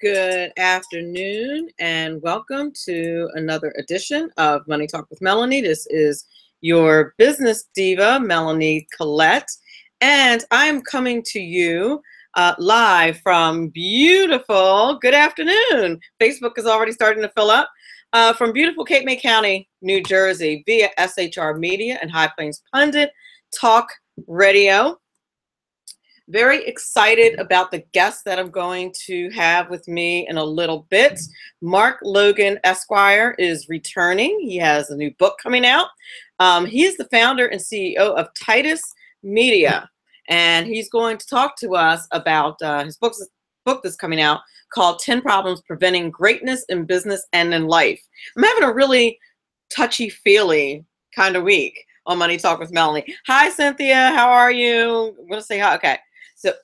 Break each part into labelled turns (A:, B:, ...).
A: Good afternoon and welcome to another edition of Money Talk with Melanie. This is your business diva, Melanie Collette, and I'm coming to you live from beautiful, good afternoon. Facebook is already starting to fill up from beautiful Cape May County, New Jersey via SHR Media and High Plains Pundit Talk Radio. Very excited about the guest that I'm going to have with me in a little bit. Marc Logan Esquire is returning. He has a new book coming out. He is the founder and CEO of Titus Media, and he's going to talk to us about his book that's coming out called 10 Problems Preventing Greatness in Business and in Life. I'm having a really touchy-feely kind of week on Money Talk with Melanie. Hi, Cynthia. How are you? I'm going to say hi. Okay. So,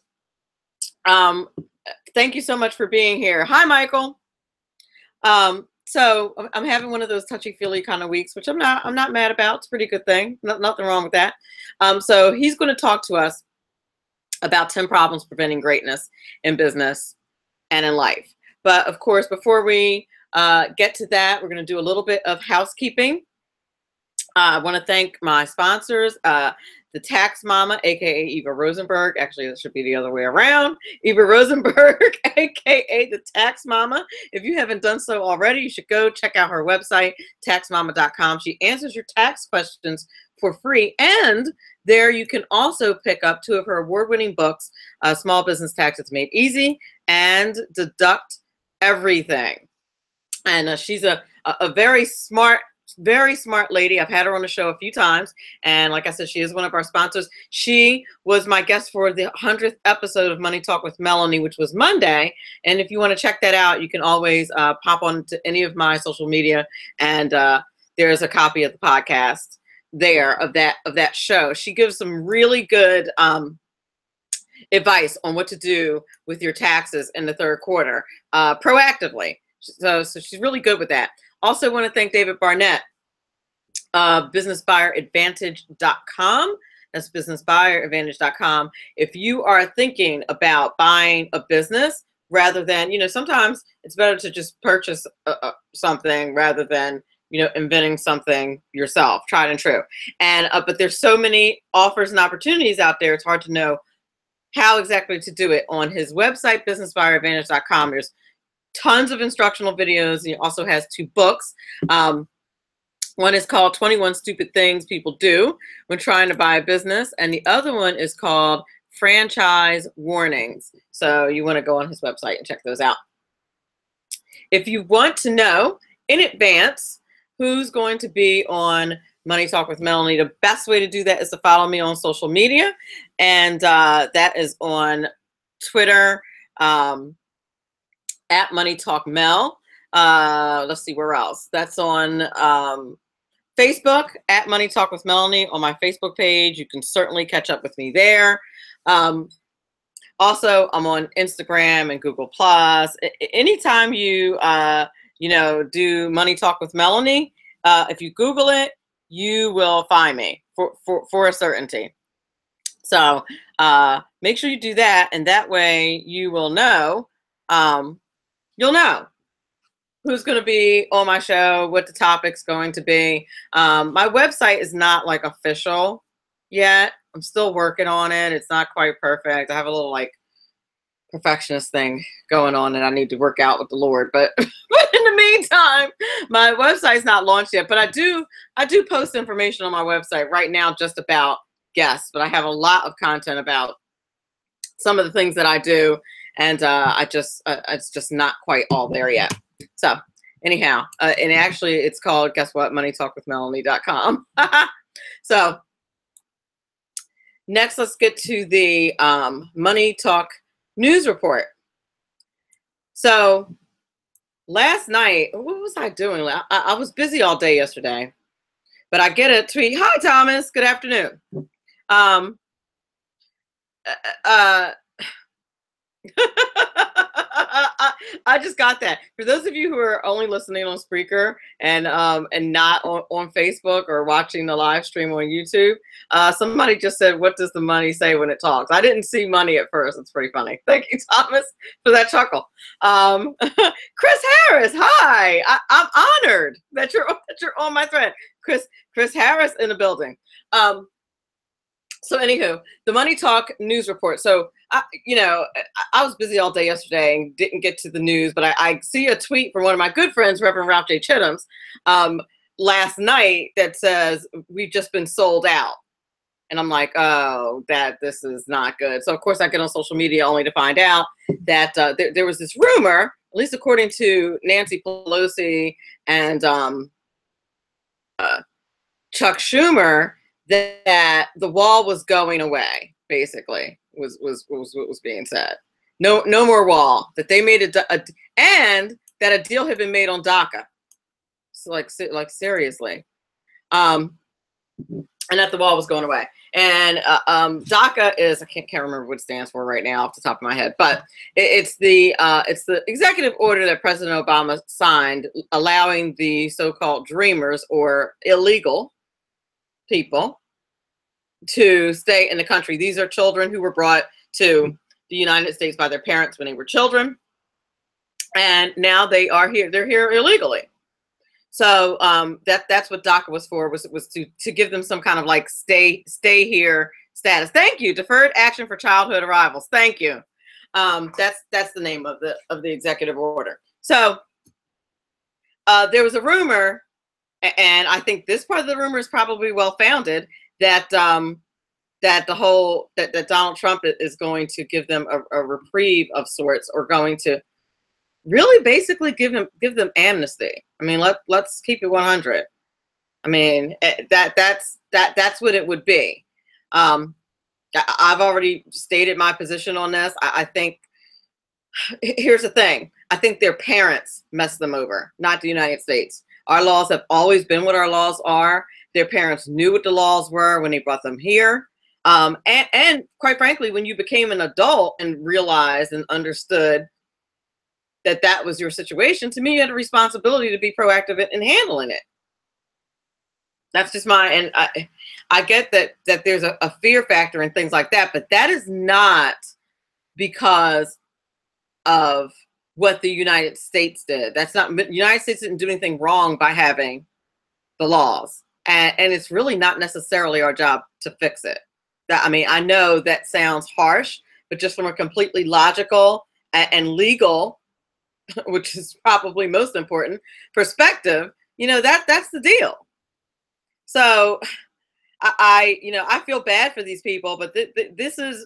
A: thank you so much for being here. Hi, Michael. So I'm having one of those touchy-feely kind of weeks, which I'm not mad about. It's a pretty good thing. Nothing wrong with that. So he's going to talk to us about 10 problems preventing greatness in business and in life. But of course, before we get to that, we're going to do a little bit of housekeeping. I want to thank my sponsors, the Tax Mama, aka Eva Rosenberg. Actually, it should be the other way around. Eva Rosenberg, aka the Tax Mama. If you haven't done so already, you should go check out her website, taxmama.com. She answers your tax questions for free, and there you can also pick up 2 of her award-winning books, Small Business Taxes Made Easy and Deduct Everything. And she's a very smart lady. I've had her on the show a few times. And like I said, she is one of our sponsors. She was my guest for the 100th episode of Money Talk with Melanie, which was Monday. And if you want to check that out, you can always pop on to any of my social media. And there's a copy of the podcast there of that show. She gives some really good advice on what to do with your taxes in the third quarter proactively. So she's really good with that. Also want to thank David Barnett, businessbuyeradvantage.com. That's businessbuyeradvantage.com. If you are thinking about buying a business rather than, sometimes it's better to just purchase something rather than, inventing something yourself, tried and true. And but there's so many offers and opportunities out there. It's hard to know how exactly to do it. On his website, businessbuyeradvantage.com, there's tons of instructional videos. He also has 2 books. One is called 21 Stupid Things People Do When Trying to Buy a Business, and the other one is called Franchise Warnings. So you want to go on his website and check those out. If you want to know in advance who's going to be on Money Talk with Melanie, the best way to do that is to follow me on social media, and that is on Twitter, at Money Talk Mel. Let's see where else. That's on Facebook at Money Talk with Melanie on my Facebook page. You can certainly catch up with me there. Also, I'm on Instagram and Google Plus. Anytime you do Money Talk with Melanie, if you Google it, you will find me for a certainty. So make sure you do that, and that way you will know. You'll know who's going to be on my show, what the topic's going to be. My website is not like official yet. I'm still working on it. It's not quite perfect. I have a little like perfectionist thing going on that I need to work out with the Lord. But in the meantime, my website's not launched yet. But I do post information on my website right now just about guests. But I have a lot of content about some of the things that I do. And it's just not quite all there yet. So anyhow, and actually it's called, guess what, MoneyTalkwithMelanie.com. So next, let's get to the Money Talk news report. So last night, what was I doing? I was busy all day yesterday, but I get a tweet. Hi, Thomas. Good afternoon. I just got that. For those of you who are only listening on Spreaker and not on Facebook or watching the live stream on YouTube, somebody just said, "What does the money say when it talks?" I didn't see money at first. It's pretty funny. Thank you, Thomas, for that chuckle. Chris Harris, hi. I'm honored that you're on my thread. Chris Harris in the building. So anywho, the Money Talk news report. So, I was busy all day yesterday and didn't get to the news, but I see a tweet from one of my good friends, Reverend Ralph J. Chittims, last night that says, "We've just been sold out." And I'm like, oh, this is not good. So of course I get on social media only to find out that there was this rumor, at least according to Nancy Pelosi and Chuck Schumer, that the wall was going away, basically, was what was being said. No more wall, that they made and that a deal had been made on DACA. So like seriously. And that the wall was going away. And DACA is, I can't remember what it stands for right now off the top of my head, but it's the executive order that President Obama signed allowing the so-called dreamers or illegal people to stay in the country. These are children who were brought to the United States by their parents when they were children, and now they are here. They're here illegally. So that's what DACA was for, was to give them some kind of like stay here status. Thank you, Deferred Action for Childhood Arrivals. Thank you. That's the name of the executive order. So there was a rumor, and I think this part of the rumor is probably well founded, that that Donald Trump is going to give them a reprieve of sorts, or going to really basically give them amnesty. I mean, let's keep it 100. I mean, that's what it would be. I've already stated my position on this. I think, here's the thing. I think their parents messed them over, not the United States. Our laws have always been what our laws are. Their parents knew what the laws were when they brought them here. And quite frankly, when you became an adult and realized and understood that was your situation, to me, you had a responsibility to be proactive in handling it. That's just and I get that there's a fear factor and things like that, but that is not because of what the United States did. That's not, the United States didn't do anything wrong by having the laws. And it's really not necessarily our job to fix it. I mean, I know that sounds harsh, but just from a completely logical and legal, which is probably most important, perspective, that's the deal. So I feel bad for these people, but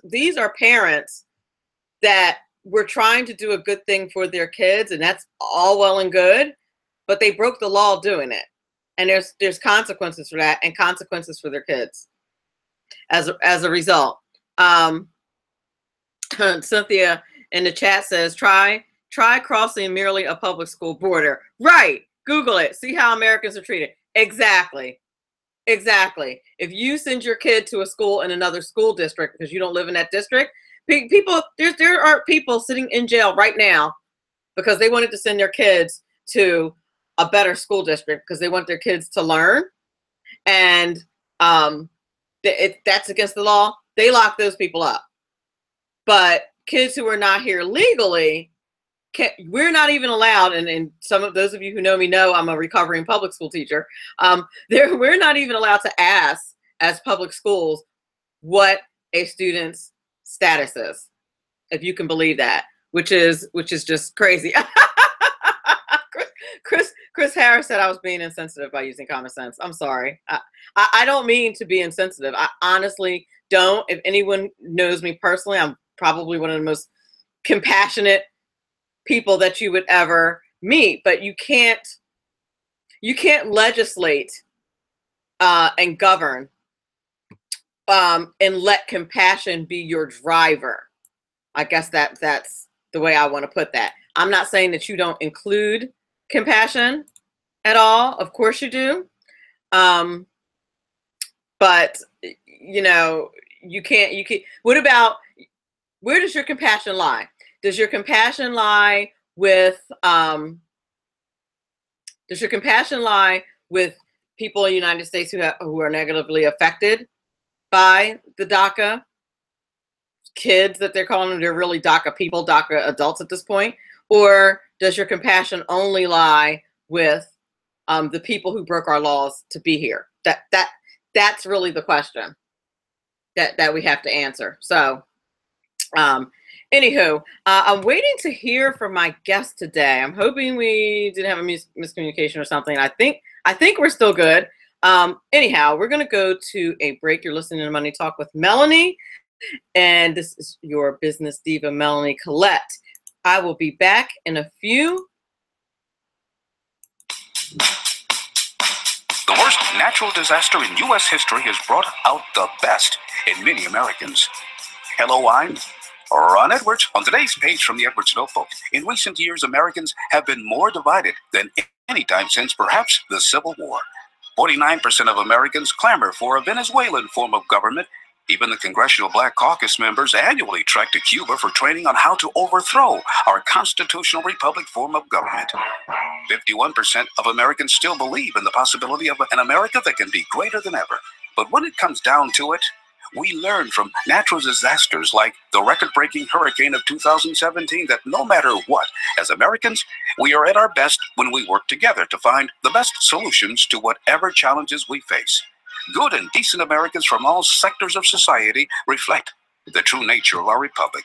A: these are parents that were trying to do a good thing for their kids, and that's all well and good, but they broke the law doing it. And there's consequences for that, and consequences for their kids as a result. Cynthia in the chat says, try crossing merely a public school border. Right. Google it. See how Americans are treated. Exactly. Exactly. If you send your kid to a school in another school district because you don't live in that district, there are people sitting in jail right now because they wanted to send their kids to a better school district because they want their kids to learn, and that's against the law. They lock those people up. But kids who are not here legally, we're not even allowed, and some of those of you who know me know I'm a recovering public school teacher. We're not even allowed to ask as public schools what a student's status is, if you can believe that, which is just crazy. Chris Harris said I was being insensitive by using common sense. I'm sorry. I don't mean to be insensitive. I honestly don't. If anyone knows me personally, I'm probably one of the most compassionate people that you would ever meet. But you can't legislate and govern and let compassion be your driver. I guess that's the way I want to put that. I'm not saying that you don't include compassion at all. Of course you do. But you can't, what about, where does your compassion lie? Does your compassion lie with, does your compassion lie with people in the United States who are negatively affected by the DACA kids that they're calling them? They're really DACA people, DACA adults at this point. Or does your compassion only lie with the people who broke our laws to be here? That's really the question that we have to answer. So anywho, I'm waiting to hear from my guest today. I'm hoping we didn't have a miscommunication or something. I think we're still good. Anyhow, we're going to go to a break. You're listening to Money Talk with Melanie, and this is your business diva, Melanie Collette. I will be back in a few.
B: The worst natural disaster in U.S. history has brought out the best in many Americans. Hello, I'm Ron Edwards. On today's page from the Edwards Notebook, in recent years, Americans have been more divided than any time since perhaps the Civil War. 49% of Americans clamor for a Venezuelan form of government. Even the Congressional Black Caucus members annually trek to Cuba for training on how to overthrow our constitutional republic form of government. 51% of Americans still believe in the possibility of an America that can be greater than ever. But when it comes down to it, we learn from natural disasters like the record-breaking hurricane of 2017 that no matter what, as Americans, we are at our best when we work together to find the best solutions to whatever challenges we face. Good and decent Americans from all sectors of society reflect the true nature of our republic.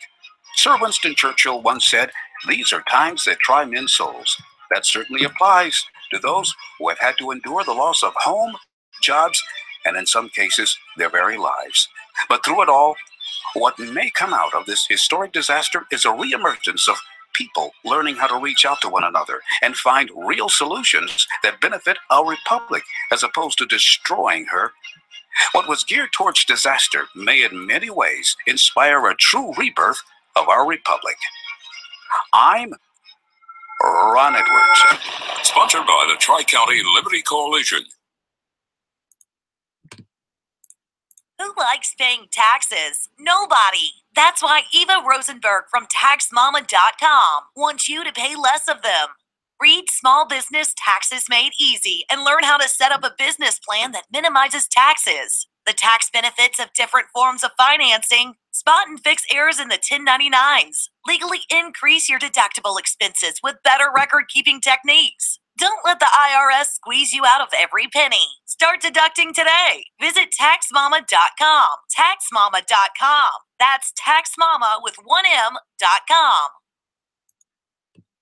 B: Sir Winston Churchill once said, "These are times that try men's souls." That certainly applies to those who have had to endure the loss of home, jobs, and in some cases, their very lives. But through it all, what may come out of this historic disaster is a reemergence of people learning how to reach out to one another and find real solutions that benefit our republic as opposed to destroying her. What was geared towards disaster may in many ways inspire a true rebirth of our republic. I'm Ron Edwards.
C: Sponsored by the Tri-County Liberty Coalition.
D: Who likes paying taxes? Nobody. That's why Eva Rosenberg from TaxMama.com wants you to pay less of them. Read Small Business Taxes Made Easy and learn how to set up a business plan that minimizes taxes, the tax benefits of different forms of financing, spot and fix errors in the 1099s, legally increase your deductible expenses with better record-keeping techniques. Don't let the IRS squeeze you out of every penny. Start deducting today. Visit TaxMama.com. TaxMama.com. That's TaxMama with one M.com.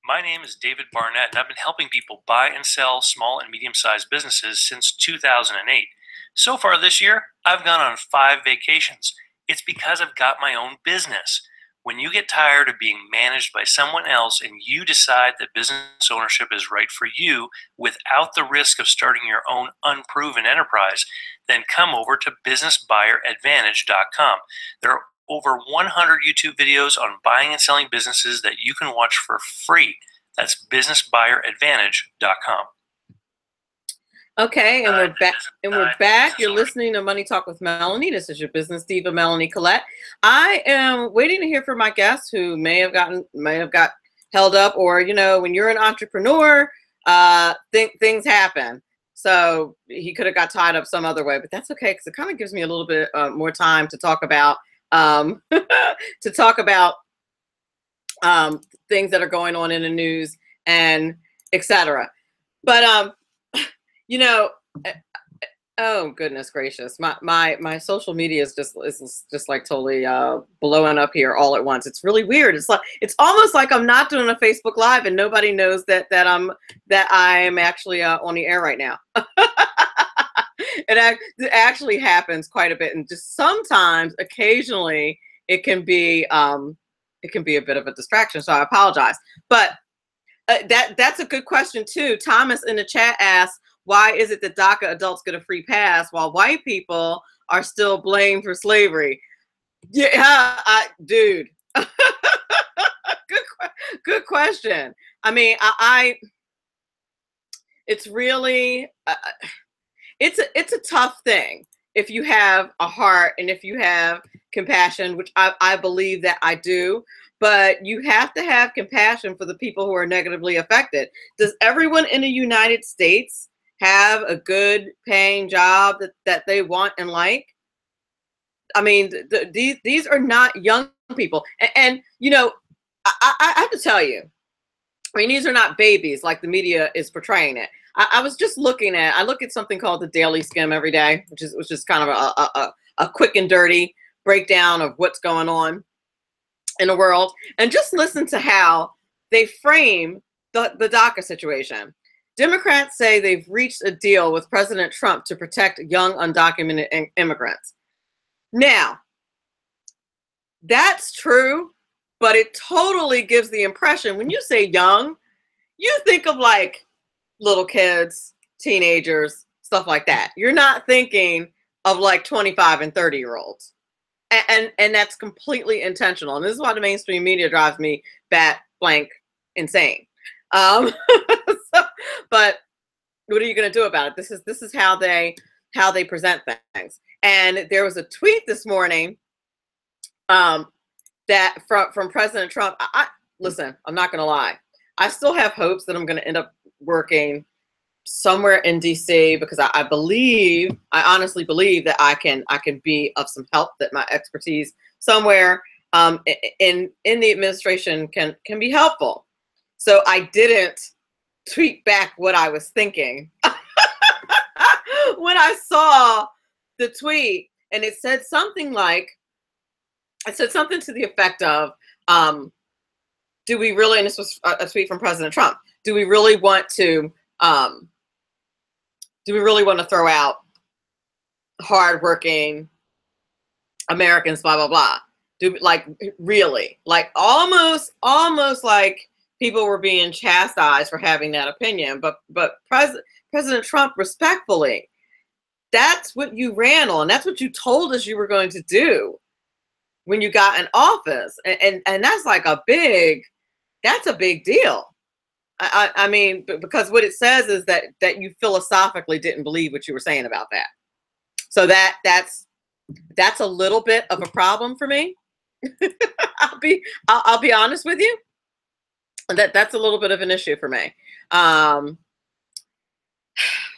E: My name is David Barnett, and I've been helping people buy and sell small and medium-sized businesses since 2008. So far this year, I've gone on 5 vacations. It's because I've got my own business. When you get tired of being managed by someone else and you decide that business ownership is right for you without the risk of starting your own unproven enterprise, then come over to businessbuyeradvantage.com. There are over 100 YouTube videos on buying and selling businesses that you can watch for free. That's businessbuyeradvantage.com.
A: Okay, and we're back. You're listening to Money Talk with Melanie. This is your business diva, Melanie Collette. I am waiting to hear from my guests who may have got held up, or when you're an entrepreneur, things happen. So he could have got tied up some other way, but that's okay because it kind of gives me a little bit more time to talk about things that are going on in the news and etc. But oh goodness gracious, my social media is just like totally blowing up here all at once. It's really weird. It's almost like I'm not doing a Facebook Live and nobody knows that I'm actually on the air right now. It actually happens quite a bit, and just sometimes, occasionally, it can be a bit of a distraction. So I apologize, but that's a good question too. Thomas in the chat asked, why is it that DACA adults get a free pass while white people are still blamed for slavery? Yeah, dude. Good question. I mean, it's really, it's a tough thing if you have a heart and if you have compassion, which I believe that I do. but you have to have compassion for the people who are negatively affected. Does everyone in the United States have a good paying job that they want and like? I mean, these are not young people. And you know, I have to tell you, I mean, these are not babies like the media is portraying it. I was just I look at something called the Daily Skim every day, which is kind of a quick and dirty breakdown of what's going on in the world, and just listen to how they frame the DACA situation. Democrats say they've reached a deal with President Trump to protect young undocumented immigrants. Now, that's true, but it totally gives the impression, when you say young, you think of like little kids, teenagers, stuff like that. You're not thinking of like 25 and 30-year-olds. And that's completely intentional. And this is why the mainstream media drives me bat blank insane. But what are you going to do about it? This is how they present things. And there was a tweet this morning that from President Trump. Listen, I'm not going to lie. I still have hopes that I'm going to end up working somewhere in DC, because I honestly believe that I can be of some help, that my expertise somewhere in the administration can be helpful. So I didn't tweet back what I was thinking when I saw the tweet, and it said something to the effect of, do we really, and this was a tweet from President Trump, do we really want to throw out hardworking Americans, blah, blah, blah? Really? Like almost like people were being chastised for having that opinion. But President Trump, respectfully, that's what you ran on. That's what you told us you were going to do when you got in office. And that's like that's a big deal. I mean, because what it says is that you philosophically didn't believe what you were saying about that. So that's a little bit of a problem for me. I'll be honest with you. That's a little bit of an issue for me.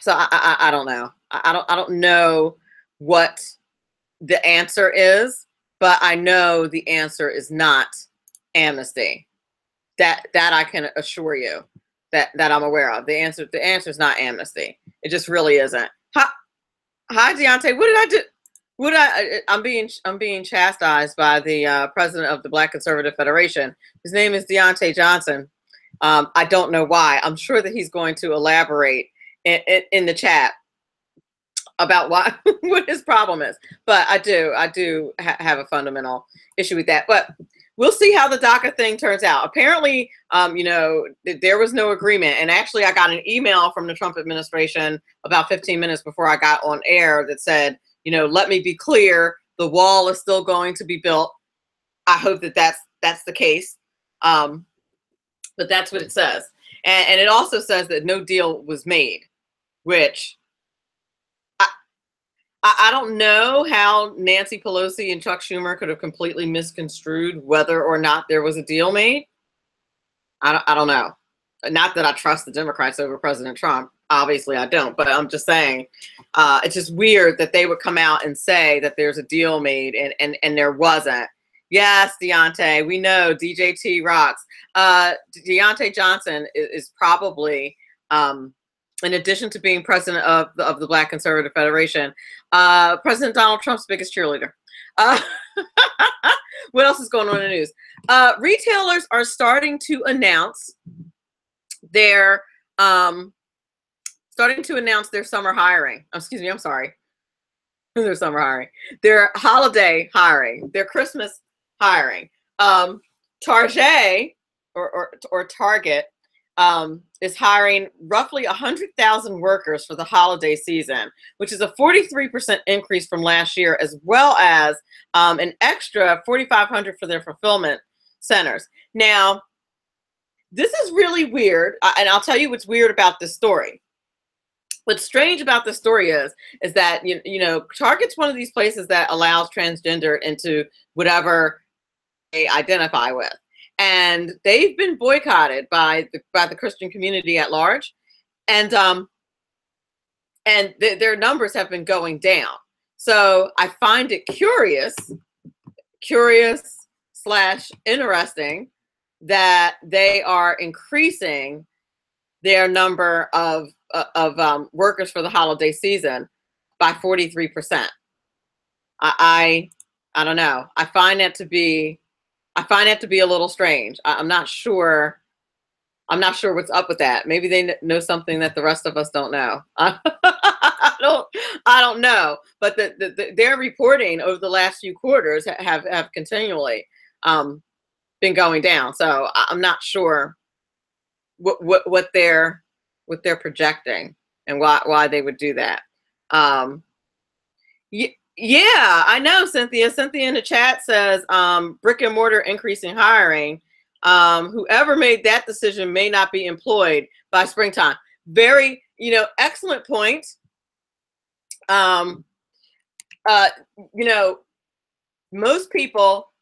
A: So I don't know. I don't know what the answer is, but I know the answer is not amnesty. That I can assure you that I'm aware of. The answer is not amnesty. It just really isn't. Hi, Deontay. What did I do? I'm being chastised by the president of the Black Conservative Federation. His name is Deontay Johnson. I don't know why. I'm sure that he's going to elaborate in the chat about what his problem is. But I do have a fundamental issue with that. But we'll see how the DACA thing turns out. Apparently, there was no agreement. And actually, I got an email from the Trump administration about 15 minutes before I got on air that said, let me be clear, the wall is still going to be built. I hope that's the case. But that's what it says. And it also says that no deal was made, which I don't know how Nancy Pelosi and Chuck Schumer could have completely misconstrued whether or not there was a deal made. I don't know. Not that I trust the Democrats over President Trump. Obviously, I don't. But I'm just saying, it's just weird that they would come out and say that there's a deal made and there wasn't. Yes, Deontay, we know DJT rocks. Deontay Johnson is probably, in addition to being president of the Black Conservative Federation, President Donald Trump's biggest cheerleader. What else is going on in the news? Retailers are starting to announce their summer hiring. Excuse me, I'm sorry. Their summer hiring. Their holiday hiring. Their Christmas hiring. Target or Target is hiring roughly 100,000 workers for the holiday season, which is a 43% increase from last year, as well as an extra 4,500 for their fulfillment centers. Now, this is really weird, and I'll tell you what's weird about this story. What's strange about this story is that Target's one of these places that allows transgender into whatever they identify with. and they've been boycotted by the Christian community at large, and their numbers have been going down. So I find it curious/interesting that they are increasing their number of workers for the holiday season by 43%. I don't know. I find that to be a little strange. I'm not sure what's up with that. Maybe they know something that the rest of us don't know. I don't know. But their reporting over the last few quarters have continually been going down. So I'm not sure what they're projecting and why they would do that. Yeah, I know, Cynthia. Cynthia in the chat says brick and mortar increasing hiring. Whoever made that decision may not be employed by springtime. Very, excellent point. Most people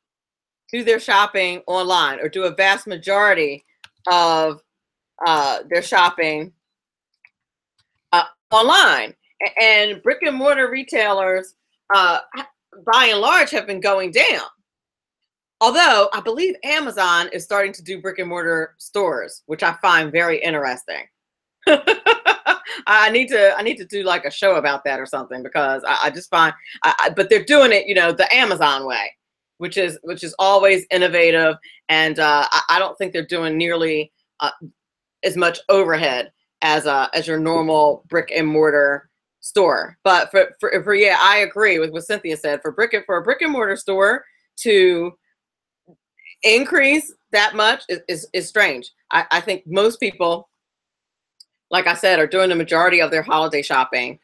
A: do their shopping online, or do a vast majority of their shopping online, and brick and mortar retailers by and large have been going down. Although I believe Amazon is starting to do brick and mortar stores, which I find very interesting. I need to do like a show about that or something, because I just find, but they're doing it, the Amazon way, which is always innovative, and I don't think they're doing nearly as much overhead as your normal brick and mortar store. But for yeah, I agree with what Cynthia said. For a brick and mortar store to increase that much is strange. I think most people, like I said, are doing the majority of their holiday shopping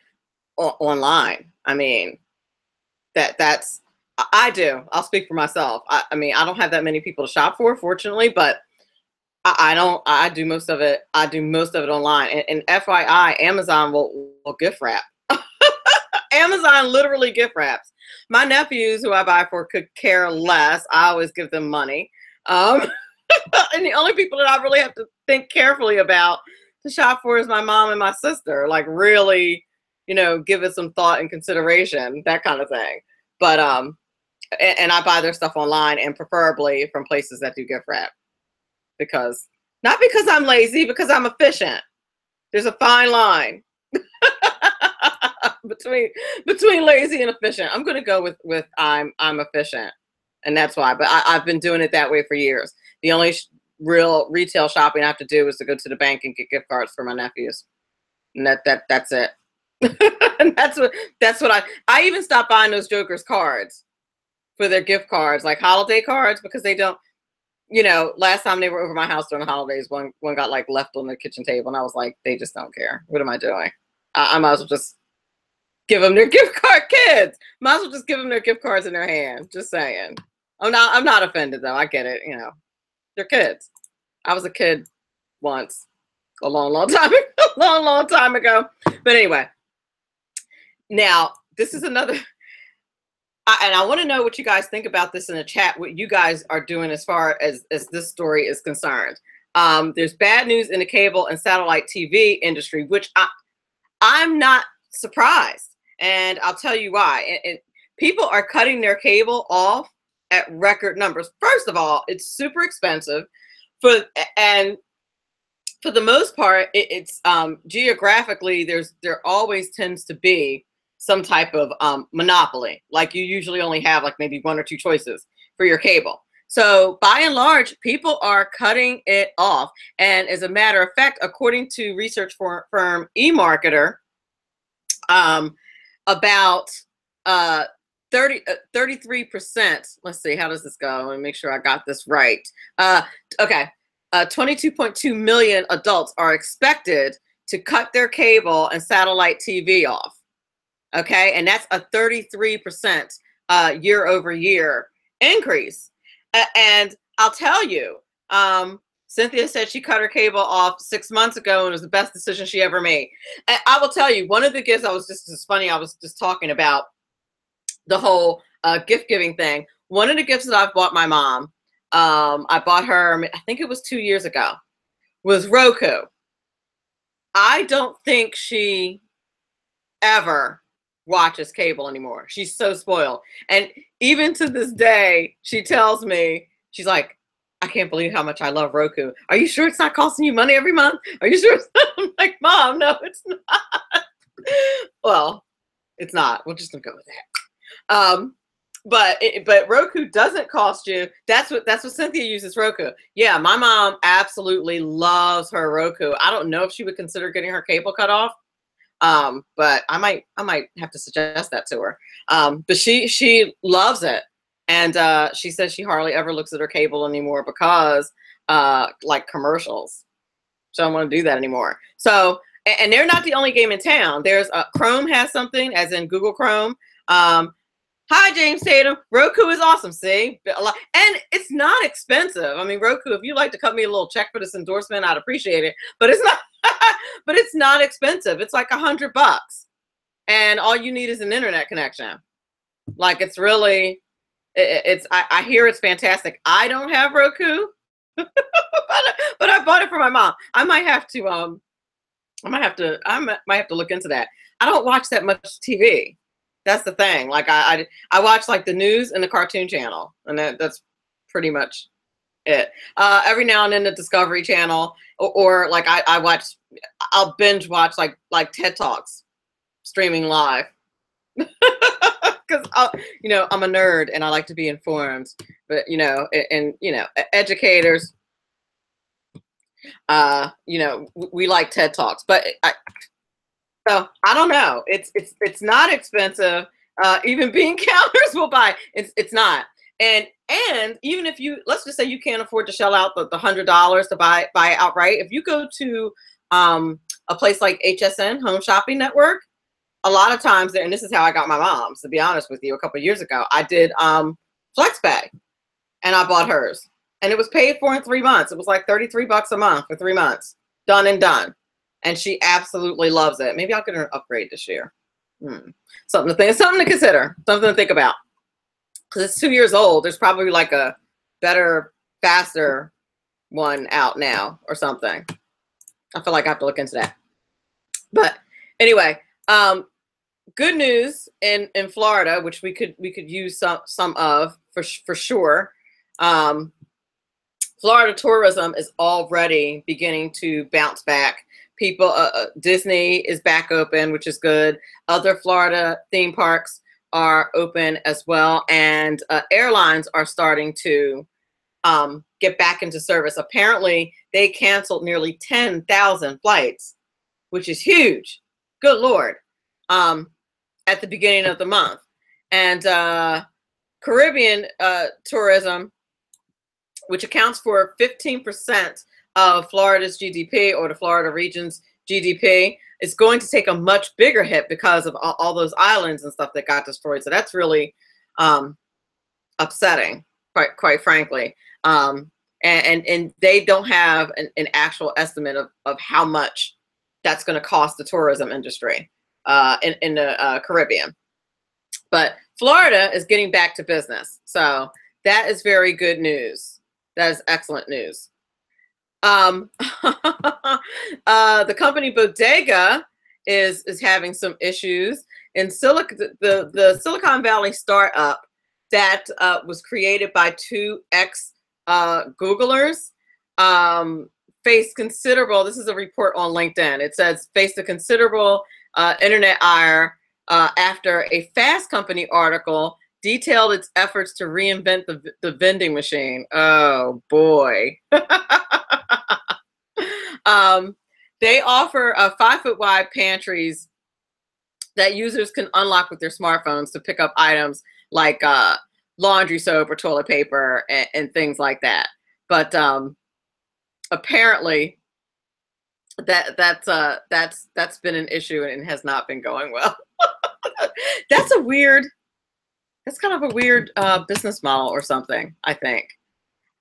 A: online. I mean, I do. I'll speak for myself. I mean, I don't have that many people to shop for, fortunately, but I do most of it. I do most of it online. And FYI, Amazon will gift wrap. Amazon literally gift wraps. My nephews, who I buy for, could care less. I always give them money. And the only people that I really have to think carefully about to shop for is my mom and my sister. Like, really, give it some thought and consideration, that kind of thing. But and I buy their stuff online, and preferably from places that do gift wrap. Not because I'm lazy, because I'm efficient. There's a fine line between lazy and efficient. I'm going to go with I'm efficient, and that's why. But I've been doing it that way for years. The only real retail shopping I have to do is to go to the bank and get gift cards for my nephews, and that's it. And that's what I even stopped buying those jokers cards for their gift cards, like holiday cards, because they don't. Last time they were over my house during the holidays, one got like left on the kitchen table, and I was like, they just don't care. What am I doing? I might as well just give them their gift card. Kids, might as well just give them their gift cards in their hand. Just saying. I'm not offended though. I get it. They're kids. I was a kid once, a long time ago. But anyway, now this is another. And I want to know what you guys think about this in the chat, what you guys are doing as far as this story is concerned. There's bad news in the cable and satellite TV industry, which I'm not surprised. And I'll tell you why. And people are cutting their cable off at record numbers. First of all, it's super expensive. And for the most part, it's geographically, there always tends to be some type of monopoly. Like, you usually only have like maybe one or two choices for your cable. So by and large, people are cutting it off. And as a matter of fact, according to research firm eMarketer, about 33%. Let's see, how does this go? Let me make sure I got this right. Okay, 22.2 million adults are expected to cut their cable and satellite TV off. Okay, and that's a 33% year-over-year increase. And I'll tell you, Cynthia said she cut her cable off 6 months ago, and it was the best decision she ever made. And I will tell you, one of the gifts, it's funny, I was just talking about the whole gift giving thing. One of the gifts that I've bought my mom I bought her, I think it was 2 years ago, was Roku. I don't think she ever watches cable anymore. She's so spoiled. And even to this day, she tells me, she's like, I can't believe how much I love Roku. Are you sure it's not costing you money every month? Are you sure? I'm like, Mom, no, it's not. Well, it's not. We're just gonna go with that. But Roku doesn't cost you. That's what Cynthia uses Roku. Yeah, my mom absolutely loves her Roku. I don't know if she would consider getting her cable cut off. But I might have to suggest that to her. But she loves it. And she says she hardly ever looks at her cable anymore because like commercials. She don't want to do that anymore. So, and they're not the only game in town. There's Chrome has something, as in Google Chrome. Hi, James Tatum. Roku is awesome. See, and it's not expensive. I mean, Roku, if you'd like to cut me a little check for this endorsement, I'd appreciate it. But it's not. But it's not expensive. It's like $100, and all you need is an internet connection. Like, it's really. I hear it's fantastic. I don't have Roku, but I bought it for my mom. I might have to look into that. I don't watch that much TV. That's the thing. Like I watch like the news and the Cartoon Channel, and that's pretty much it. Every now and then the Discovery Channel, or like I'll binge watch like TED Talks streaming live. Because I'm a nerd and I like to be informed, but educators, we like TED Talks, but so I don't know. It's not expensive. Even bean counters will buy. It's not. And even if let's just say you can't afford to shell out the $100 to buy it outright. If you go to a place like HSN, Home Shopping Network, a lot of times there, and this is how I got my mom's, to be honest with you, a couple of years ago, I did FlexPay, and I bought hers, and it was paid for in 3 months. It was like $33 a month for 3 months, done and done, and she absolutely loves it. Maybe I'll get her an upgrade this year. Something to consider, something to think about, because it's 2 years old. There's probably like a better, faster one out now or something. I feel like I have to look into that. But anyway. Good news in Florida, which we could use some of for sure. Florida tourism is already beginning to bounce back. People, Disney is back open, which is good. Other Florida theme parks are open as well, and airlines are starting to get back into service. Apparently, they canceled nearly 10,000 flights, which is huge. Good Lord. At the beginning of the month. And Caribbean tourism, which accounts for 15% of Florida's GDP, or the Florida region's GDP, is going to take a much bigger hit because of all those islands and stuff that got destroyed. So that's really upsetting, quite frankly. And they don't have an actual estimate of how much that's going to cost the tourism industry in the Caribbean. But Florida is getting back to business. So that is very good news. That is excellent news. The company Bodega is having some issues. In the Silicon Valley startup that was created by two ex-Googlers faced considerable, this is a report on LinkedIn, it says faced a considerable internet ire after a Fast Company article detailed its efforts to reinvent the vending machine. Oh boy. They offer 5-foot wide pantries that users can unlock with their smartphones to pick up items like laundry soap or toilet paper and things like that. But apparently that's been an issue and has not been going well. That's kind of a weird business model or something, I think.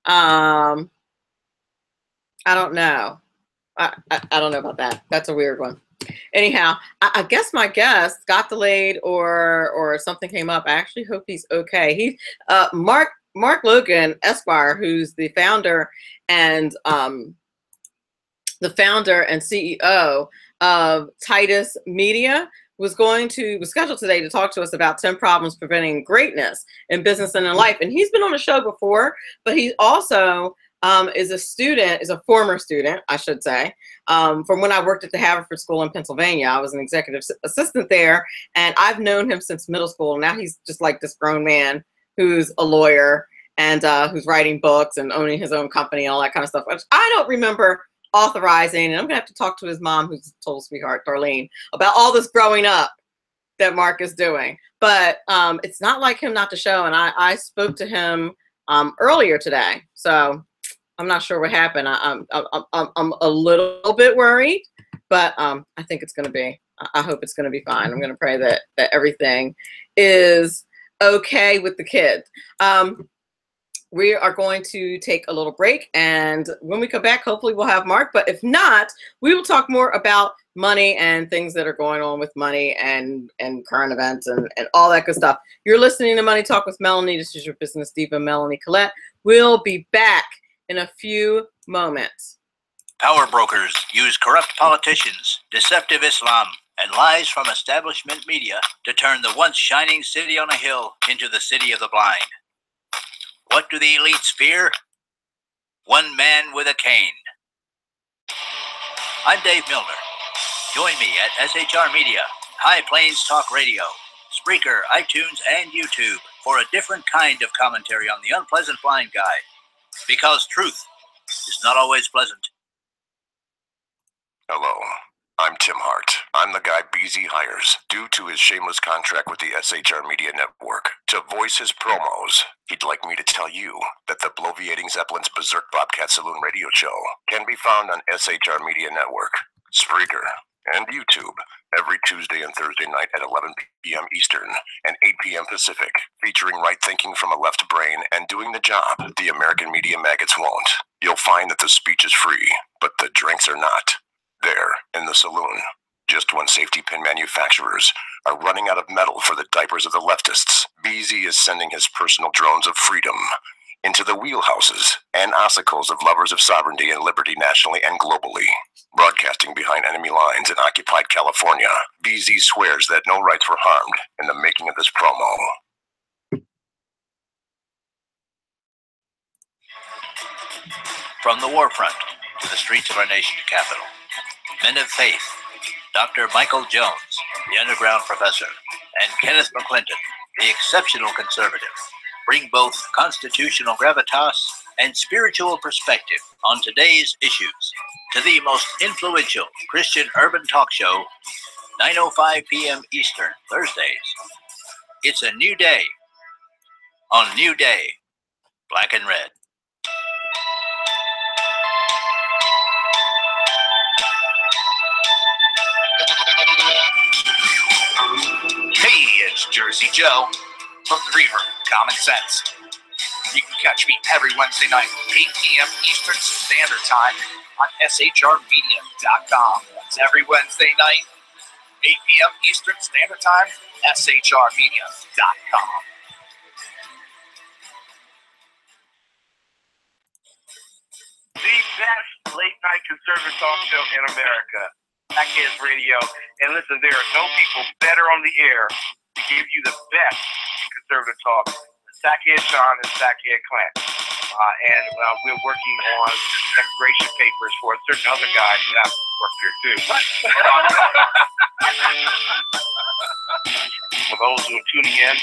A: I don't know. I don't know about that. That's a weird one. Anyhow, I guess my guest got delayed or something came up. I actually hope he's okay. Marc Marc Logan, Esquire, who's the founder and CEO of Titus Media, was scheduled today to talk to us about 10 problems preventing greatness in business and in life. And he's been on the show before, but he also is a former student, I should say, from when I worked at the Haverford School in Pennsylvania. I was an executive assistant there, and I've known him since middle school. Now he's just like this grown man who's a lawyer and who's writing books and owning his own company and all that kind of stuff, which I don't remember authorizing. And I'm gonna have to talk to his mom, who's a total sweetheart, Darlene, about all this growing up that Marc is doing. But it's not like him not to show, and I spoke to him earlier today, so I'm not sure what happened. I'm a little bit worried, but I think it's gonna be, I hope it's gonna be fine. I'm gonna pray that everything is okay with the kid. We are going to take a little break, and when we come back, hopefully we'll have Marc, but if not, we will talk more about money and things that are going on with money and current events and all that good stuff. You're listening to Money Talk with Melanie. This is your business diva, Melanie Collette. We'll be back in a few moments.
F: Power brokers use corrupt politicians, deceptive Islam, and lies from establishment media to turn the once shining city on a hill into the city of the blind. What do the elites fear? One man with a cane. I'm Dave Milner. Join me at SHR Media, High Plains Talk Radio, Spreaker, iTunes, and YouTube for a different kind of commentary on the unpleasant blind guy. Because truth is not always pleasant.
G: Hello, I'm Tim Hart. I'm the guy BZ hires due to his shameless contract with the SHR Media Network to voice his promos. He'd like me to tell you that the Bloviating Zeppelin's Berserk Bobcat Saloon radio show can be found on SHR Media Network, Spreaker, and YouTube every Tuesday and Thursday night at 11 p.m. Eastern and 8 p.m. Pacific, featuring right thinking from a left brain and doing the job the American media maggots won't. You'll find that the speech is free, but the drinks are not. There, in the saloon, just when safety pin manufacturers are running out of metal for the diapers of the leftists, BZ is sending his personal drones of freedom into the wheelhouses and ossicles of lovers of sovereignty and liberty nationally and globally. Broadcasting behind enemy lines in occupied California, BZ swears that no rights were harmed in the making of this promo.
F: From the war front to the streets of our nation's capital, men of faith, Dr. Michael Jones, the underground professor, and Kenneth McClinton, the exceptional conservative, bring both constitutional gravitas and spiritual perspective on today's issues to the most influential Christian urban talk show, 9:05 p.m. Eastern, Thursdays. It's a new day on New Day, Black and Red.
H: Hey, it's Jersey Joe from the Reaver, Common Sense. You can catch me every Wednesday night, 8 p.m. Eastern Standard Time on shrmedia.com. That's every Wednesday night, 8 p.m. Eastern Standard Time, shrmedia.com.
I: The best late-night conservative talk show in America, Sackheads Radio. And listen, there are no people better on the air to give you the best in conservative talk than Sackhead Sean and Sackhead Clint. And we're working on immigration papers for a certain other guy who happens to work here too. For those who are tuning in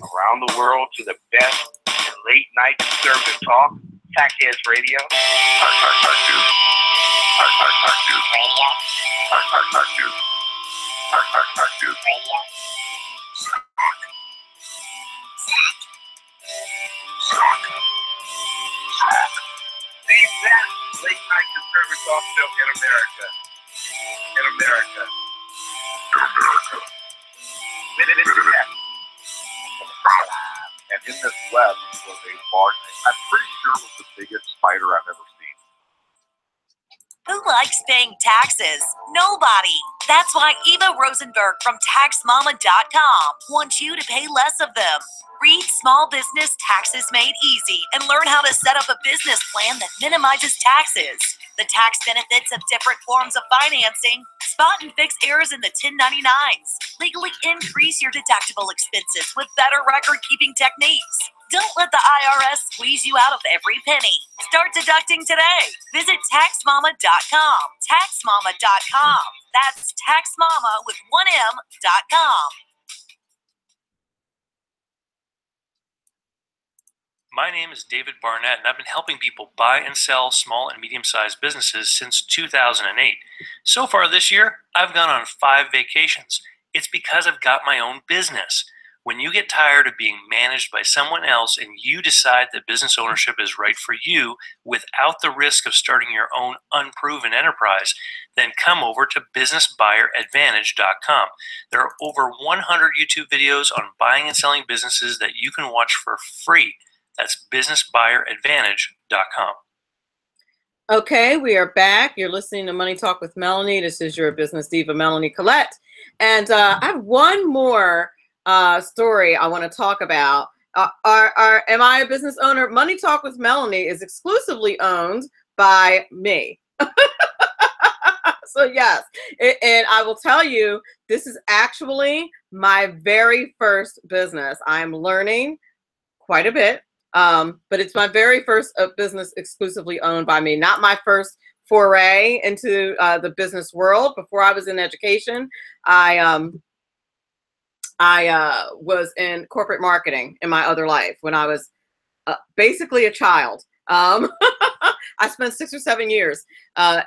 I: around the world to the best late-night conservative talk, Sackheads Radio. The best late-night conservative talk show in America.
J: And in this web was a large, I'm pretty sure it was the biggest spider I've ever seen.
D: Who likes paying taxes? Nobody. That's why Eva Rosenberg from TaxMama.com wants you to pay less of them. Read Small Business Taxes Made Easy and learn how to set up a business plan that minimizes taxes, the tax benefits of different forms of financing, spot and fix errors in the 1099s, legally increase your deductible expenses with better record-keeping techniques. Don't let the IRS squeeze you out of every penny. Start deducting today. Visit taxmama.com. Taxmama.com. That's taxmama with 1M.com.
E: My name is David Barnett, and I've been helping people buy and sell small and medium-sized businesses since 2008. So far this year, I've gone on 5 vacations. It's because I've got my own business. When you get tired of being managed by someone else and you decide that business ownership is right for you without the risk of starting your own unproven enterprise, then come over to businessbuyeradvantage.com. There are over 100 YouTube videos on buying and selling businesses that you can watch for free. That's businessbuyeradvantage.com.
A: Okay, we are back. You're listening to Money Talk with Melanie. This is your business diva, Melanie Collette. And I have one more story I want to talk about. Am I a business owner? Money Talk with Melanie is exclusively owned by me. So yes, and I will tell you, this is actually my very first business. I'm learning quite a bit. But it's my very first business exclusively owned by me, not my first foray into the business world. Before I was in education, I was in corporate marketing in my other life when I was basically a child. I spent 6 or 7 years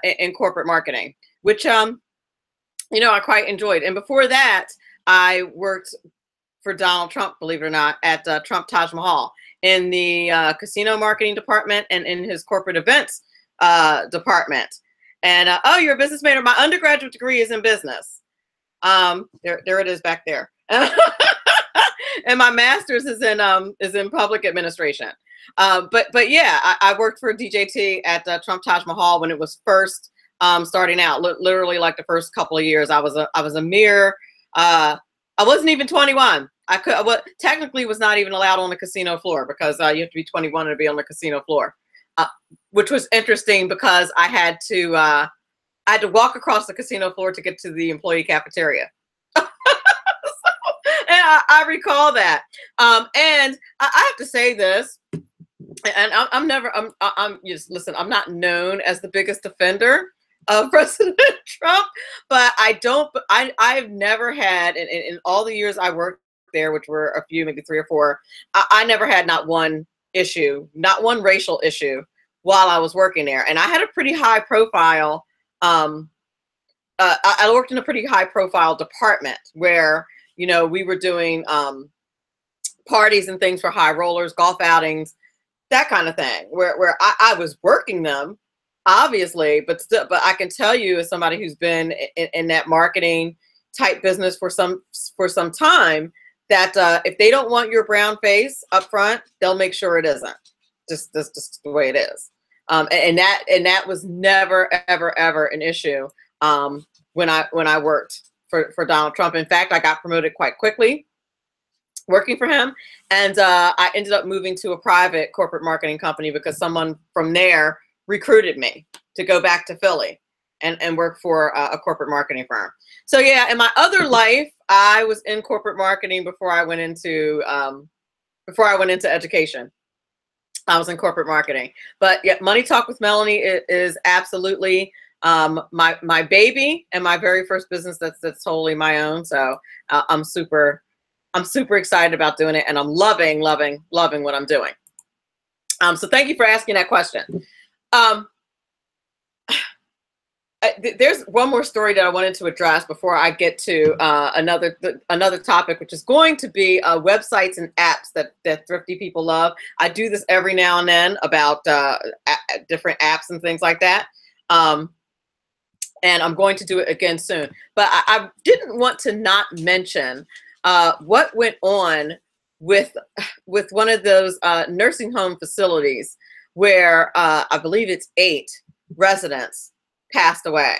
A: in corporate marketing, which, I quite enjoyed. And before that, I worked for Donald Trump, believe it or not, at Trump Taj Mahal in the casino marketing department and in his corporate events department. And oh, you're a business major. My undergraduate degree is in business. There it is back there. And my master's is in public administration. But yeah, I worked for DJT at Trump Taj Mahal when it was first starting out. Literally, like the first couple of years, I was a mere. I wasn't even 21. I technically was not even allowed on the casino floor because you have to be 21 to be on the casino floor, which was interesting because I had to walk across the casino floor to get to the employee cafeteria. And I recall that. And I have to say this, and listen, I'm not known as the biggest defender of President Trump, but I've never had, in all the years I worked there, which were a few, maybe 3 or 4, I never had not one racial issue while I was working there. And I had a pretty high profile, I worked in a pretty high profile department where, we were doing parties and things for high rollers, golf outings, that kind of thing, where I was working them, obviously, but I can tell you, as somebody who's been in that marketing type business for some time, that if they don't want your brown face up front, they'll make sure it isn't. Just the way it is. And that was never ever an issue when I worked for Donald Trump. In fact, I got promoted quite quickly working for him, and I ended up moving to a private corporate marketing company because someone from there recruited me to go back to Philly and work for a corporate marketing firm. So yeah, in my other life, I was in corporate marketing before I went into education. I was in corporate marketing. But yeah, Money Talk with Melanie is absolutely my baby and my very first business that's totally my own. So I'm super excited about doing it, and I'm loving what I'm doing. So thank you for asking that question. There's one more story that I wanted to address before I get to another topic, which is going to be websites and apps that thrifty people love. I do this every now and then about different apps and things like that. And I'm going to do it again soon. But I didn't want to not mention what went on with one of those nursing home facilities where I believe it's 8 residents passed away.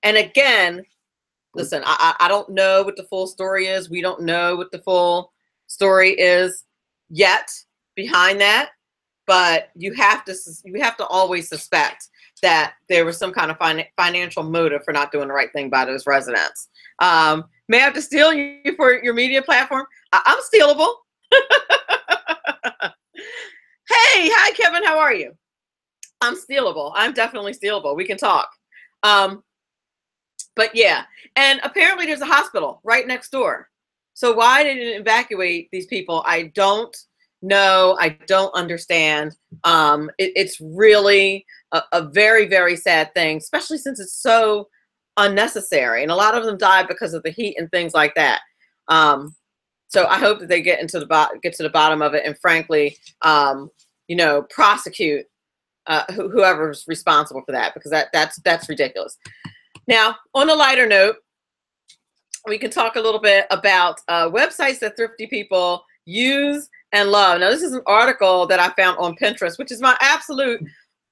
A: And again, listen, I don't know what the full story is. We don't know what the full story is. yet behind that, but you have to always suspect that there was some kind of financial motive for not doing the right thing by those residents. May I have to steal you for your media platform? I'm stealable. Hey, hi, Kevin. How are you? I'm stealable. I'm definitely stealable. We can talk. But yeah, and apparently there's a hospital right next door. So why didn't it evacuate these people? I don't know. I don't understand. It's really a very, very sad thing, especially since it's so unnecessary. And a lot of them died because of the heat and things like that. So I hope that they get to the bottom of it, and frankly, you know, prosecute whoever's responsible for that, because that's ridiculous. Now, on a lighter note, we can talk a little bit about websites that thrifty people use and love. Now, this is an article that I found on Pinterest, which is my absolute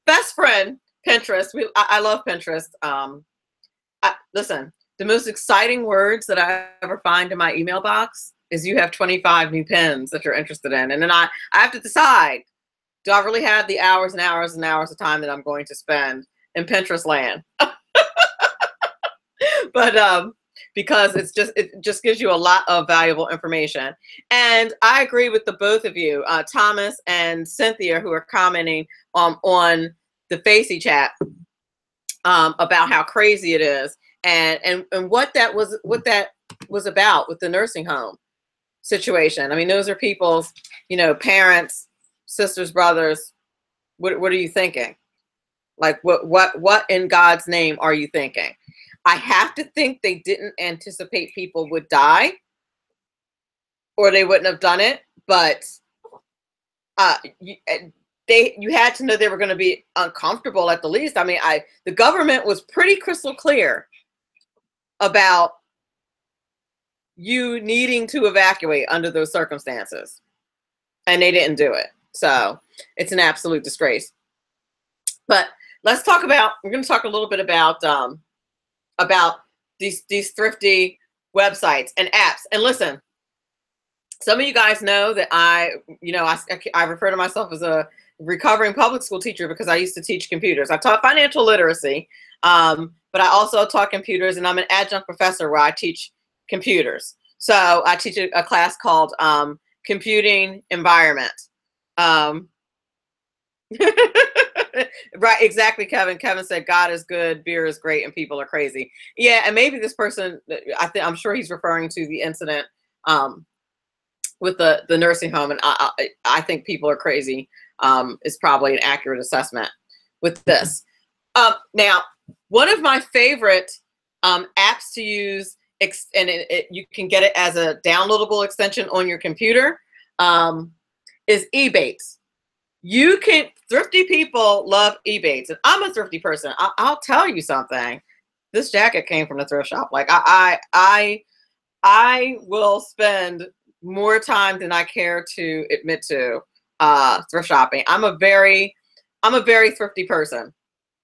A: best friend, Pinterest. I love Pinterest. Listen, the most exciting words that I ever find in my email box is "you have 25 new pins that you're interested in." And then I have to decide, do I really have the hours and hours and hours of time that I'm going to spend in Pinterest land? But because it just gives you a lot of valuable information. And I agree with the both of you, Thomas and Cynthia, who are commenting on the Facey chat about how crazy it is, and what that was about with the nursing home situation. I mean, those are people's, you know, parents, sisters, brothers. What are you thinking? Like, what in God's name are you thinking? I have to think they didn't anticipate people would die, or they wouldn't have done it. But you had to know they were going to be uncomfortable at the least. I mean, the government was pretty crystal clear about you needing to evacuate under those circumstances, and they didn't do it. So it's an absolute disgrace. But we're going to talk a little bit about these thrifty websites and apps. And listen, some of you guys know that I refer to myself as a recovering public school teacher because I used to teach computers. I taught financial literacy, but I also taught computers, and I'm an adjunct professor where I teach computers. So I teach a class called Computing Environment. Right, exactly, Kevin. Kevin said, God is good, beer is great, and people are crazy. Yeah, and maybe this person, I'm sure he's referring to the incident with the nursing home, and I think people are crazy is probably an accurate assessment with this. Now, one of my favorite apps to use, and you can get it as a downloadable extension on your computer, is Ebates. Thrifty people love Ebates, and I'm a thrifty person. I'll tell you something. This jacket came from the thrift shop. Like I will spend more time than I care to admit to thrift shopping. I'm a very thrifty person.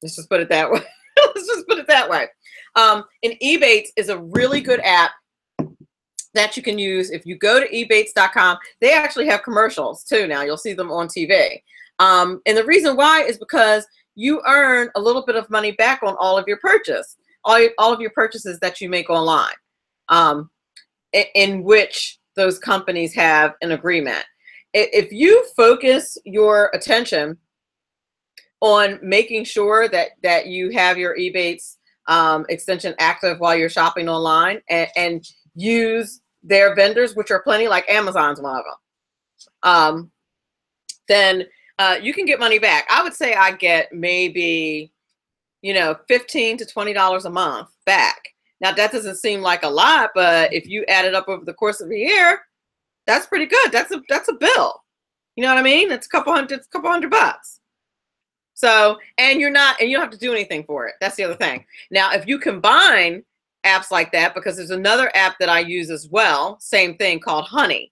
A: Let's just put it that way. Let's just put it that way. And Ebates is a really good app that you can use. If you go to ebates.com, they actually have commercials too now. You'll see them on TV. And the reason why is because you earn a little bit of money back on all of your purchases that you make online, in which those companies have an agreement. If you focus your attention on making sure that you have your Ebates extension active while you're shopping online, and use their vendors, which are plenty, like Amazon's one of them, then you can get money back. I would say I get maybe, $15 to $20 a month back. Now that doesn't seem like a lot, but if you add it up over the course of a year, that's pretty good. That's a bill. You know what I mean? It's a couple hundred bucks. So, and you don't have to do anything for it. That's the other thing. Now, if you combine apps like that, because there's another app that I use as well, same thing, called Honey.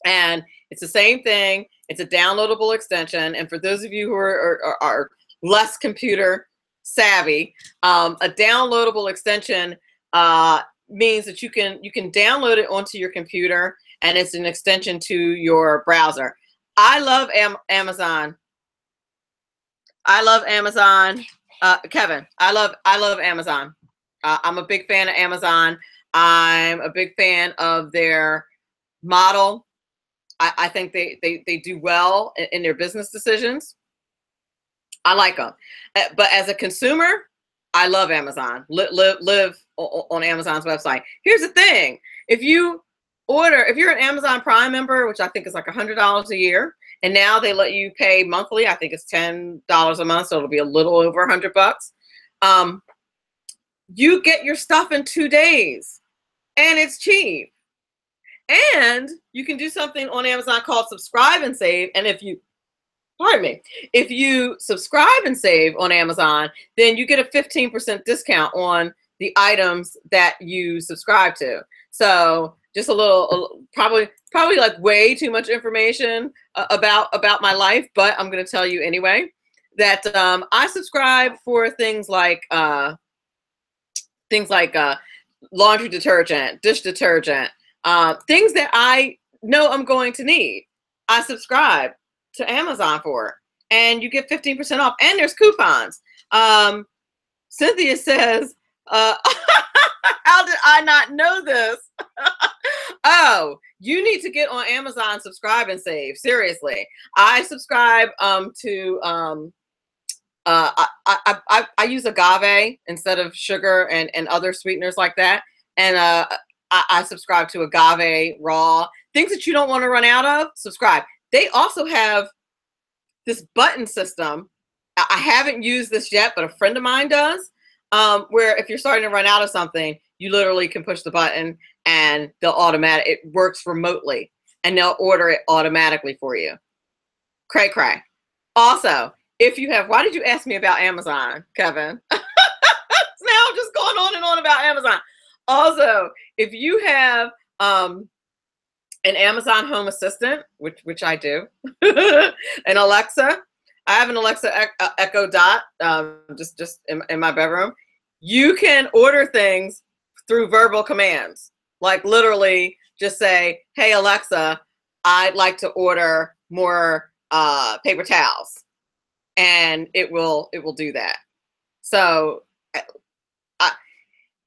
A: And it's the same thing. It's a downloadable extension. And for those of you who are less computer savvy, a downloadable extension means that you can download it onto your computer, and it's an extension to your browser. I love Amazon. I love Amazon. Kevin, I love Amazon. I'm a big fan of Amazon. I'm a big fan of their model. I think they do well in their business decisions. I like them. But as a consumer, I love Amazon. Live on Amazon's website. Here's the thing. If you're an Amazon Prime member, which I think is like $100 a year, and now they let you pay monthly, I think it's $10 a month, so it'll be a little over $100. You get your stuff in 2 days, and it's cheap. And you can do something on Amazon called subscribe and save. And if you subscribe and save on Amazon, then you get a 15% discount on the items that you subscribe to. So just a little, probably like way too much information about my life, but I'm going to tell you anyway that I subscribe for things like laundry detergent, dish detergent, things that I know I'm going to need. I subscribe to Amazon for, and you get 15% off, and there's coupons. Cynthia says, how did I not know this? Oh, you need to get on Amazon, subscribe and save. Seriously. I subscribe to I use agave instead of sugar and other sweeteners like that. And I subscribe to agave raw. Things that you don't want to run out of, subscribe. They also have this button system. I haven't used this yet, but a friend of mine does, where if you're starting to run out of something, you literally can push the button and it works remotely, and they'll order it automatically for you. Cray cray. Also, if you have, why did you ask me about Amazon, Kevin? Now I'm just going on and on about Amazon. Also, if you have an Amazon Home Assistant, which I do, an Alexa, I have an Alexa Echo Dot, just in my bedroom. You can order things through verbal commands, like literally just say, "Hey Alexa, I'd like to order more paper towels," and it will do that. So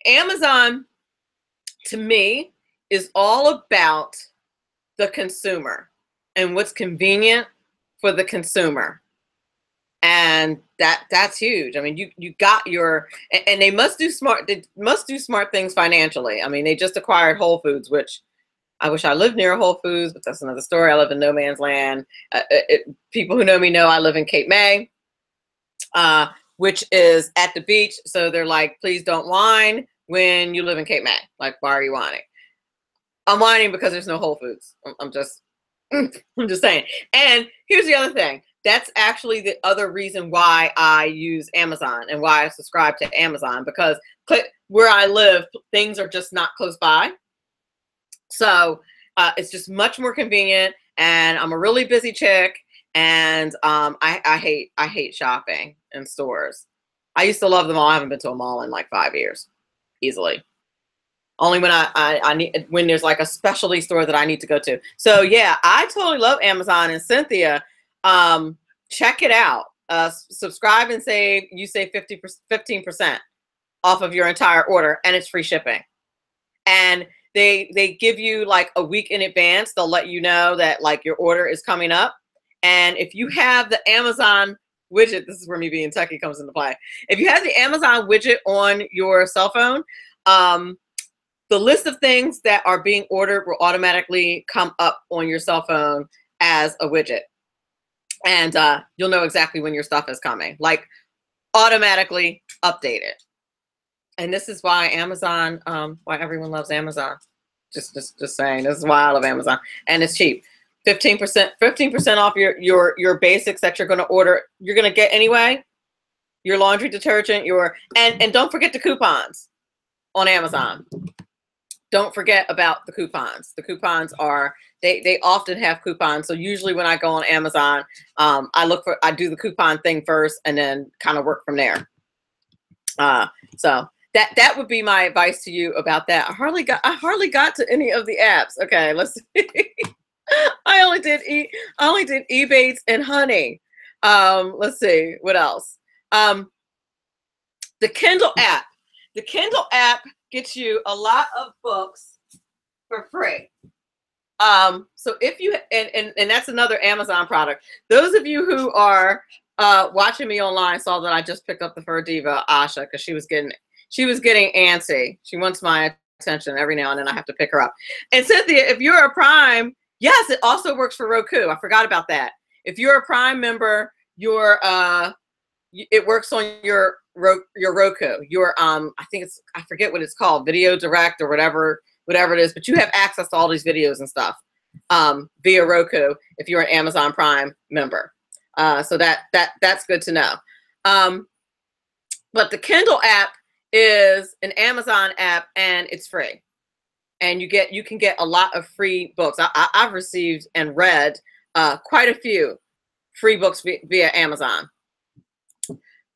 A: Amazon, to me, is all about the consumer and what's convenient for the consumer. And that's huge. I mean, you got your, and they must do smart things financially. I mean, they just acquired Whole Foods, which I wish I lived near a Whole Foods, but that's another story. I live in no man's land. People who know me know I live in Cape May, which is at the beach. So they're like, please don't whine when you live in Cape May. Like, why are you whining? I'm whining because there's no Whole Foods. I'm just saying. And here's the other thing. That's actually the other reason why I use Amazon and why I subscribe to Amazon, because where I live, things are just not close by. So it's just much more convenient, and I'm a really busy chick, and I hate shopping in stores. I used to love them all. I haven't been to a mall in like 5 years, easily. Only when I need, when there's like a specialty store that I need to go to. So yeah, I totally love Amazon. And Cynthia, check it out. Subscribe and save. You save 15% off of your entire order, and it's free shipping. And they give you like a week in advance. They'll let you know that like your order is coming up. And if you have the Amazon widget, this is where me being techie comes into play. If you have the Amazon widget on your cell phone, the list of things that are being ordered will automatically come up on your cell phone as a widget. And you'll know exactly when your stuff is coming, like automatically updated. And this is why Amazon, why everyone loves Amazon. Just saying, this is why I love Amazon. And it's cheap. 15% off your basics that you're going to order, you're going to get anyway. Your laundry detergent, and don't forget the coupons on Amazon. Don't forget about the coupons. The coupons are, they often have coupons. So usually when I go on Amazon, I do the coupon thing first and then kind of work from there. So that would be my advice to you about that. I hardly got to any of the apps. Okay, let's see. I only did Ebates and Honey. Let's see what else. The Kindle app. The Kindle app gets you a lot of books for free. So if you and that's another Amazon product. Those of you who are watching me online saw that I just picked up the Fur Diva Asha because she was getting antsy. She wants my attention every now and then. I have to pick her up. And Cynthia, if you're a Prime, yes, it also works for Roku. I forgot about that. If you're a Prime member, it works on your Roku. I forget what it's called, Video Direct or whatever it is, but you have access to all these videos and stuff via Roku if you're an Amazon Prime member. So that's good to know. But the Kindle app is an Amazon app and it's free. And you can get a lot of free books. I've received and read quite a few free books via Amazon.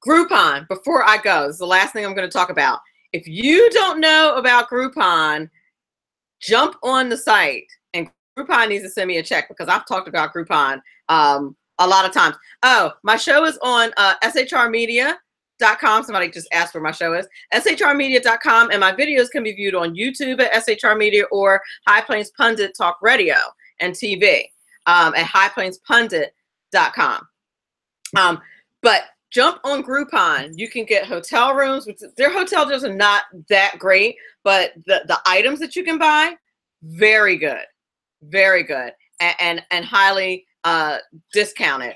A: Groupon, before I go, this is the last thing I'm going to talk about. If you don't know about Groupon, jump on the site. And Groupon needs to send me a check because I've talked about Groupon a lot of times. Oh, my show is on shrmedia.com. Somebody just asked where my show is. shrmedia.com, and my videos can be viewed on YouTube at SHR Media or High Plains Pundit Talk Radio and TV at highplainspundit.com. But jump on Groupon. You can get hotel rooms. Their hotel deals are not that great, but the items that you can buy, very good, and highly discounted.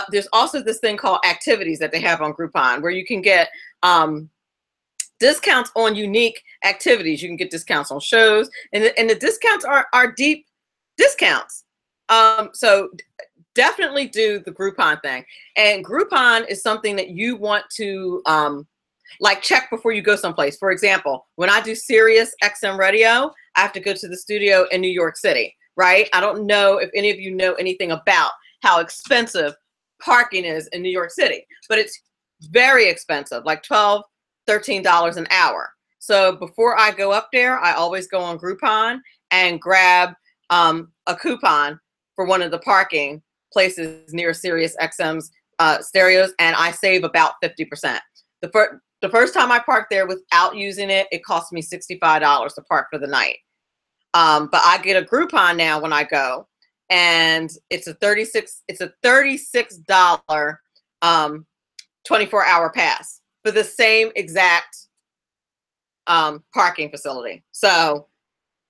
A: There's also this thing called activities that they have on Groupon where you can get discounts on unique activities. You can get discounts on shows, and the discounts are deep discounts. So definitely do the Groupon thing. And Groupon is something that you want to like check before you go someplace. For example, when I do Sirius XM radio, I have to go to the studio in New York City, right? I don't know if any of you know anything about how expensive parking is in New York City, but it's very expensive, like $12, $13 an hour. So before I go up there, I always go on Groupon and grab a coupon for one of the parking places near Sirius XM's stereos, and I save about 50%. The first time I parked there without using it, it cost me $65 to park for the night. But I get a Groupon now when I go, and it's a $36 24-hour pass for the same exact parking facility. So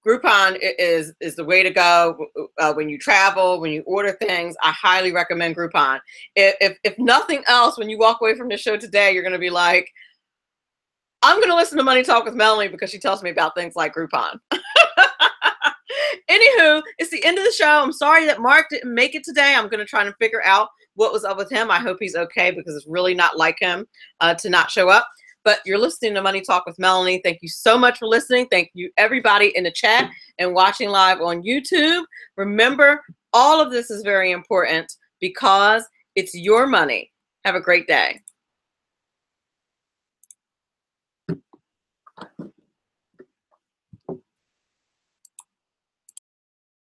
A: Groupon is the way to go when you travel, when you order things. I highly recommend Groupon. If nothing else, when you walk away from the show today, you're going to be like, I'm going to listen to Money Talk with Melanie because she tells me about things like Groupon. Anywho, it's the end of the show. I'm sorry that Marc didn't make it today. I'm going to try and figure out what was up with him. I hope he's okay because it's really not like him to not show up. But you're listening to Money Talk with Melanie. Thank you so much for listening. Thank you, everybody in the chat and watching live on YouTube. Remember, all of this is very important because it's your money. Have a great day.